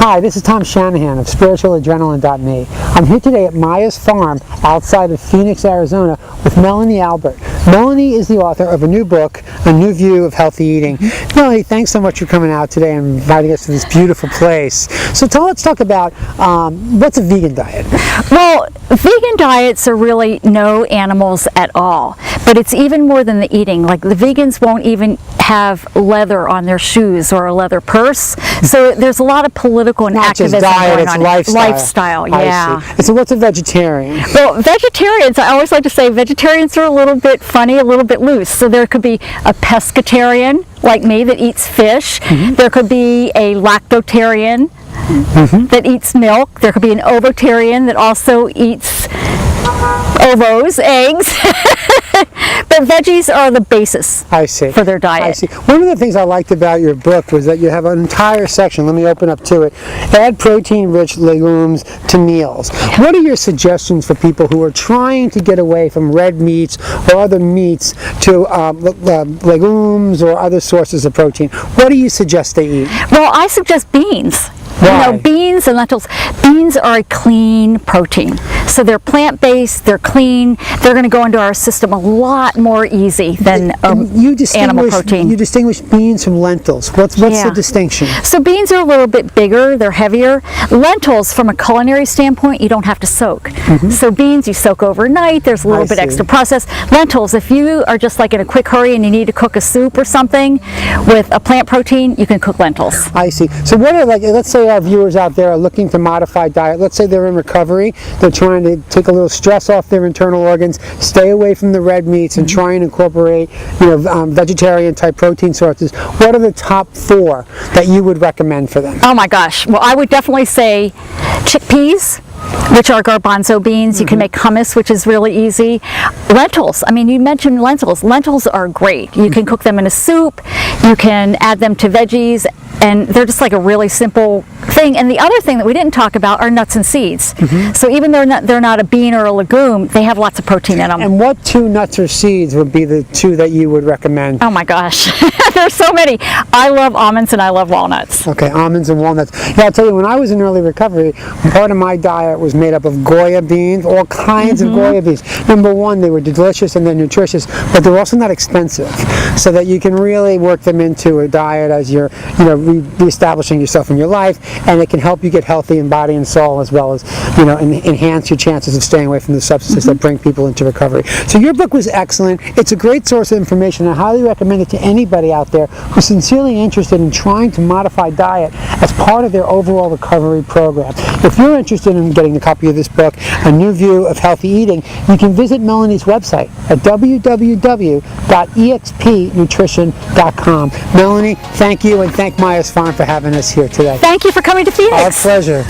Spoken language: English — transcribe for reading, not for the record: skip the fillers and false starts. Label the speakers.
Speaker 1: Hi, this is Tom Shanahan of SpiritualAdrenaline.me. I'm here today at Maya's Farm outside of Phoenix, Arizona with Melanie Albert. Melanie is the author of a new book, A New View of Healthy Eating. Melanie, thanks so much for coming out today and inviting us to this beautiful place. So let's talk about what's a vegan diet?
Speaker 2: Well, vegan diets are really no animals at all, but it's even more than the eating. Like the vegans won't even have leather on their shoes or a leather purse. So there's a lot of political and activism
Speaker 1: diet,
Speaker 2: going on.
Speaker 1: It's
Speaker 2: Lifestyle, yeah.
Speaker 1: And so what's a vegetarian?
Speaker 2: Well, vegetarians, I always like to say vegetarians are a little bit funny, a little bit loose. So there could be a pescatarian like me that eats fish. There could be a lactotarian that eats milk. There could be an ovotarian that also eats ovos, eggs. But veggies are the basis for their diet.
Speaker 1: I see. One of the things I liked about your book was that you have an entire section, let me open up to it, add protein-rich legumes to meals. What are your suggestions for people who are trying to get away from red meats or other meats to legumes or other sources of protein? What do you suggest they eat?
Speaker 2: Well, I suggest beans.
Speaker 1: Why?
Speaker 2: You know, beans and lentils. Beans are a clean protein. So they're plant-based, they're clean, they're going to go into our system a lot more easy than animal protein.
Speaker 1: You distinguish beans from lentils. What's the distinction?
Speaker 2: So beans are a little bit bigger, they're heavier. Lentils, from a culinary standpoint, you don't have to soak. So beans you soak overnight, there's a little bit extra process. Lentils, if you are just like in a quick hurry and you need to cook a soup or something with a plant protein, you can cook lentils.
Speaker 1: I see. So what are, let's say our viewers out there are looking to modify diet. Let's say they're in recovery, they're trying to take a little stress off their internal organs, stay away from the red meats and try and incorporate vegetarian type protein sources. What are the top 4 that you would recommend for them?
Speaker 2: Oh my gosh. Well, I would definitely say chickpeas, which are garbanzo beans. You can make hummus, which is really easy. Lentils. I mean, you mentioned lentils. Lentils are great. You can cook them in a soup. You can add them to veggies, and they're just like a really simple thing. And the other thing that we didn't talk about are nuts and seeds. So even though they're not a bean or a legume, they have lots of protein in them.
Speaker 1: And what 2 nuts or seeds would be the 2 that you would recommend?
Speaker 2: Oh my gosh, there's so many. I love almonds and I love walnuts.
Speaker 1: Okay, almonds and walnuts. Yeah, I'll tell you, when I was in early recovery, part of my diet was made up of Goya beans, all kinds of Goya beans. Number one, they were delicious and they're nutritious, but they're also not expensive, so that you can really work them into a diet as you're, reestablishing yourself in your life, and it can help you get healthy in body and soul, as well as, enhance your chances of staying away from the substances that bring people into recovery. So your book was excellent. It's a great source of information. I highly recommend it to anybody out there who's sincerely interested in trying to modify diet as part of their overall recovery program. If you're interested in getting a copy of this book, A New View of Healthy Eating, you can visit Melanie's website at www.expnutrition.com. Melanie, thank you, and thank Maya's Farm for having us here today.
Speaker 2: Thank you for coming to Phoenix.
Speaker 1: Our pleasure.